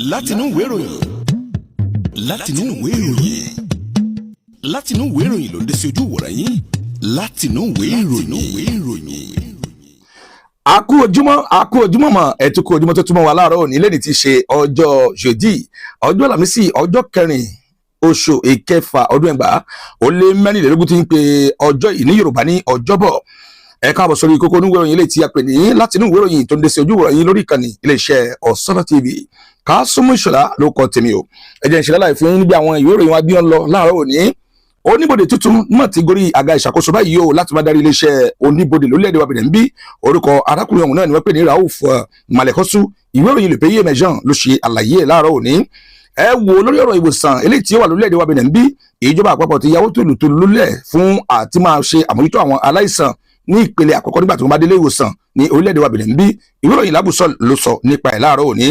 látinú ìwé ìròyìn látinú ìwé ìròyìn látinú ìwé ìròyìn ló ń dé sí ojú ìwòran yín látinú ìwé ìròyìn. a kú ojúmọ́ mọ́ ẹ̀tún kú ojúmọ́ tó túmọ̀ wà láàárọ̀ òní lẹ́ni tí ṣe ọjọ́ jeudi ọjọ́ àlàmísì ọjọ́ kẹrin oṣù ìkẹfà ọdún ẹgbàá ó lé mẹ́rìnlélógún tí ń pe ọjọ́ yìí ní yorùbá ní ọjọ́bọ̀ ẹ káàbọ̀ sórí kókó onúwé ìròyìn ilé tí a pè ní látinú ìwé ìròyìn tó ń dé sí ojú ìwòran yín lórí ìkànnì iléeṣẹ́ Ọ̀sánà TV Kásùmù Ìṣọ̀lá ló kọ tèmi o ẹ jẹ́ ìṣẹ̀lẹ̀ láì fún níbi àwọn ìwé ìròyìn wa bí wọ́n lọ láàárọ̀ òní oníbodè tuntun náà ti gorí àga ìṣàkóso báyìí o láti máa darí iléeṣẹ́ oníbodè lórílẹ̀‐èdè wa Benin bí orúkọ arákùnrin ọ̀hún náà ni wọ́n pè ní Rauf Malekhosu ìwé ìròyìn Le Pays Émergent ló ṣe àlàyé ẹ̀ láàárọ̀ òní ẹ wo lórí ọ̀rọ̀ ìwòsàn eléyìí tí ó wà lórílẹ̀‐èdè wa Benin bí ìjọba àpapọ̀ ti yàwó tòlùtòlù lólẹ̀ fún àti máa ṣe àmójútó àwọn aláìsàn ní ìpele àkọ́kọ́ nígbà tí wọ́n bá délé ìwòsàn ní orílẹ̀‐èdè wa Benin bí ìwé ìròyìn Lábùsọ̀ ló sọ nípa ẹ̀ láàárọ̀ òní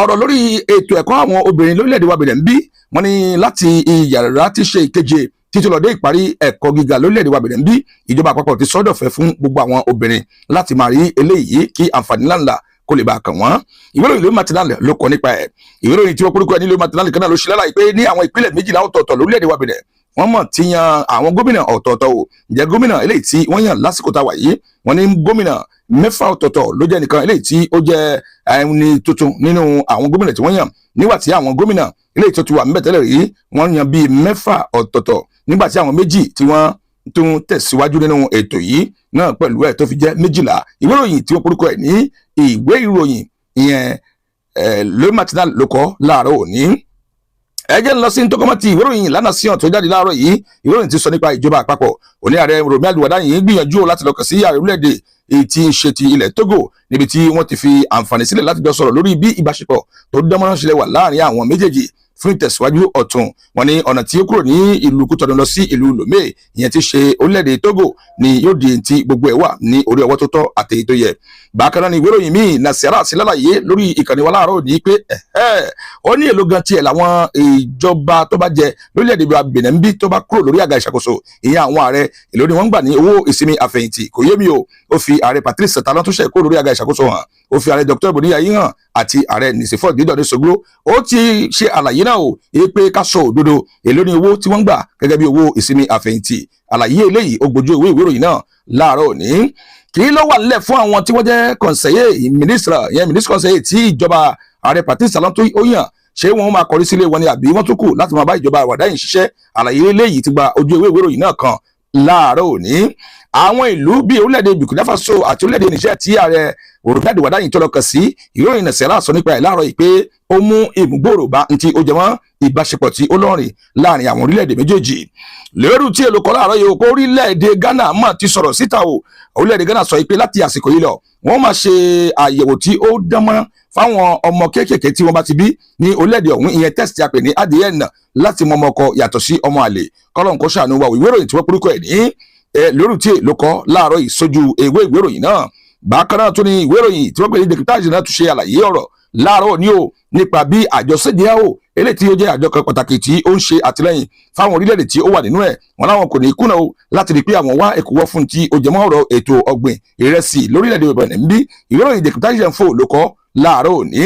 ọ̀rọ̀ lórí ètò ẹ̀kọ́ àwọn obìnrin lórílẹ̀‐èdè wa Benin bí wọ́n ní láti ìyàrá tí ṣe ìkeje títí lọ dé ìparí ẹ̀kọ́ gíga lórílẹ̀‐èdè wa Benin bí ìjọba àpapọ̀ ti sọ́dọ̀fẹ́ fún gbogbo àwọn obìnrin láti máa rí eléyìí kí àǹfààní ńláńlá kó lè bá a kàn wọ́n ìwé ìròyìn ló matinal ló kọ nípa ẹ̀ ìwé ìròyìn tí wọ́n kórìkọ ẹ̀ nílò matinal kan náà ló ṣe lálàyé pé ní àwọn ìpínlẹ̀ 12 ọ̀tọ̀ọ̀tọ̀ lórílẹ̀‐èdè wa Benin wọ́n mọ̀ ti yan àwọn gómìnà ọ̀tọ̀ọ̀tọ̀ o ǹjẹ́ gómìnà eléyìí tí wọ́n yàn lásìkò tá a wà yìí wọ́n ní gómìnà 6 ọ̀tọ̀ọ̀tọ̀ ló jẹ́ nìkan eléyìí tí ó jẹ́ ẹni tuntun nínú àwọn gómìnà tí wọ́n yàn nígbà tí àwọn gómìnà eléyìí tó ti wà ńbẹ̀ tẹ́lẹ̀ rí wọ́n yan bíi 6 ọ̀tọ̀ọ̀tọ̀ nígbà tí àwọn méjì tí wọ́n tún tẹ̀síwájú nínú ètò yìí náà pẹ̀lú ẹ̀ tó fi jẹ́ 12 ìwé ìròyìn tí wọ́n porúkọ ẹ̀ ní ìwé ìròyìn ìyẹn Le Matinal ló kọ láàárọ̀ òní ẹ jẹ́ ń lọ sí ntọ́kọ́mọ́tì ìwé ìròyìn La Nation tó jáde láàárọ̀ yìí ìwé ìròyìn ti sọ nípa ìjọba àpapọ̀ òní ààrẹ Rọ̀mí Àlùwàdáyìn gbìyànjú láti lọ kàn sí ààrẹ orílẹ̀-èdè èyí tí ń ṣe ti ilẹ̀ Togo níbi tí wọ́n ti fi àǹfààní sílẹ̀ láti jọ sọ̀rọ̀ lórí bí ìbáṣepọ̀ tó dánmọ́rán ṣe lè wà láàrin àwọn méjèèjì fún ìtẹ̀síwájú ọ̀tun wọn ní ọ̀nà tí ó kúrò ní ìlú Kútọ̀nù lọ sí ìlú Lomé ìyẹn ti ṣe orílẹ̀-èdè Togo ni yóò di ti gbogbo ẹ̀ wà ní orí ọwọ́ tó tọ́ àti èyí tó yẹ bákan náà ni ìwé ìròyìn míì Nasira sí lálàyé lórí ìkànnì wa láàárọ̀ ní pé ó ní èlò gan tiẹ̀ làwọn ìjọba tó bá jẹ lórílẹ̀-èdè Benin bí tó bá kúrò lórí àga ìṣàkóso ìyẹn àwọn ààrẹ èlò ni wọ́n ń gbà ní owó ìsinmi àfẹ̀yìntì kò yé mi o ó fi ààrẹ Patrice Talon tó ṣe kúrò lórí àga ìṣàkóso hàn ó fi ààrẹ Dr. Boni Yayi hàn àti ààrẹ Nisifor Dídọ̀dé Soglo ó ti ṣe àlàyé náà o pé ká sọ òdodo èlò ni owó tí wọ́n ń gbà gẹ́gẹ́ bí owó ìsinmi àfẹ̀yìntì àlàyé eléyìí ó gbójú ìwé ìròyìn náà láàárọ̀ òní kí ló wà nílẹ̀ fún àwọn tí wọ́n jẹ́ kọ̀ǹsẹ̀yé mínísítà kọ̀ǹsẹ̀yé tí ìjọba ààrẹ Patrice Talon tó yàn ṣé wọ́n máa kọrí sílé wọn ni àbí wọ́n tó kù láti máa bá ìjọba Àlùwàdáyìn ṣiṣẹ́ àlàyé eléyìí ti gba ojú ìwé ìròyìn náà kan láàárọ̀ òní àwọn ìlú bíi orílẹ̀-èdè Burkina Faso àti orílẹ̀-èdè Niger tí ààrẹ Rọ̀mí Àlùwàdáyìn tó lọ kàn sí ìròyìn Nasira sọ nípa ẹ̀ láàárọ̀ yìí pé ó mú ìmúgbòòrò bá ntí ó jẹ mọ́ ìbáṣepọ̀ tí ó lọ́rìn láàrin àwọn orílẹ̀-èdè méjèèjì lérú tí èlò kọ́ láàárọ̀ yìí ó kó orílẹ̀-èdè Ghana mọ̀ ti sọ̀rọ̀ síta o orílẹ̀-èdè Ghana sọ pé láti àsìkò yìí lọ wọ́n máa ṣe àyẹ̀wò tí ó dánmọ́rán fáwọn ọmọ kéékèèké tí wọ́n bá ti bí ní orílẹ̀-èdè ọ̀hún ìyẹn test tí a pè ní ADN láti mọ ọmọ ọkọ yàtọ̀ sí ọmọ àlè kọ́lọ́n kó ṣàánú wa ìwé ìròyìn tí wọ́n porúkọ ẹ̀ ní lérú tí èlò kọ́ láàárọ̀ yìí sójú ìwé ìròyìn náà bákan náà tún ní ìwé ìròyìn tí wọ́n pè ní dèkítàjì náà tún ṣe àlàyé ọ̀rọ̀ láàárọ̀ ní o nípa bí àjọ CEDEAO eléyìí tí ó jẹ́ àjọ kan pàtàkì tí ó ń ṣe àtìlẹ́yìn fáwọn orílẹ̀-èdè tí ó wà nínú ẹ̀ wọn láwọn kò ní kùnà o láti rí pé àwọn wá ẹ̀kúwọ́ fún tí ó jẹmọ́ ọ̀rọ̀ ètò ọ̀gbìn ìrẹsì lórílẹ̀-èdè Benin bí ìwé ìròyìn dèkítàjì fò ló kọ láàárọ̀ òní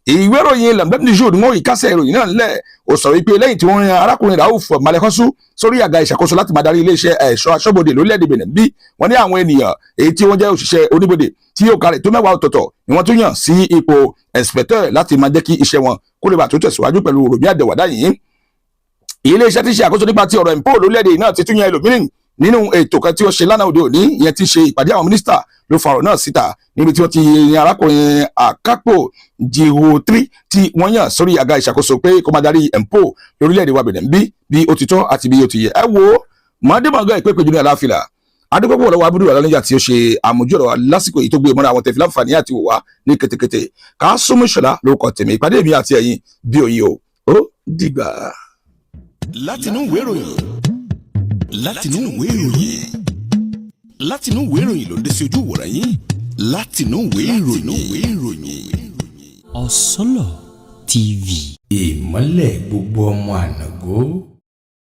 ìwé ìròyìn lambert jour ni wọ́n ìkásẹ̀ ìròyìn náà ńlẹ̀ ó sọ wípé lẹ́yìn tí wọ́n yan arákùnrin Rauf Malekhosu sórí àga ìṣàkóso láti máa darí iléeṣẹ́ ẹ̀ṣọ́ aṣọ́bodè lórílẹ̀‐èdè Benin bí wọ́n ní àwọn ènìyàn èyí tí wọ́n jẹ́ òṣìṣẹ́ oníbodè tí yóò kárẹ̀ tó 10 ọ̀tọ̀ọ̀tọ̀ ni wọ́n tún yàn sí ipò inspector láti máa jẹ́ kí iṣẹ́ wọn kó lè bá tó tẹ̀síwájú pẹ̀lú Rọ̀mí Àlùwàdáyìn iléeṣẹ́ tí ṣe àkóso nípa ti ọ̀rọ̀ ìpò lórílẹ̀‐èdè náà ti tún yan ẹlòmíràn nínú ètò kan tí ó ṣe lánàá òde òní ìyẹn ti ṣe ìpàdé àwọn mínísítà ló fa ọ̀rọ̀ náà síta níbi tí wọ́n ti yan arákùnrin Akapo Jihotri tí wọ́n yàn sórí àga ìṣàkóso pé kó máa darí MPO lórílẹ̀‐èdè wa Benin bí ó ti tọ́ àti bí ó ti yẹ ẹ wo mọ́démọ́gá ìpè péjú ní àlàáfíà adúgbò lọ́wọ́ abúlé aláníjà tí ó ṣe àmójú ọ̀rọ̀ lásìkò yìí tó gbé mọ́ra àwọn tẹ̀fí láǹfààní àti wòwá ní kétékété Kásùmù Ìṣọ̀lá ló kọ tèmi ìpàdé mi àti ẹ̀yin bí òye o ó dìgbà. látinú ìwé ìròyìn látinú ìwé ìròyìn látinú ìwé ìròyìn ló ń dé sí ojú ìwòran yín látinú ìwé ìròyìn. Ọ̀sánà TV. ìmọ́lẹ̀ gbogbo ọmọ ànàgó.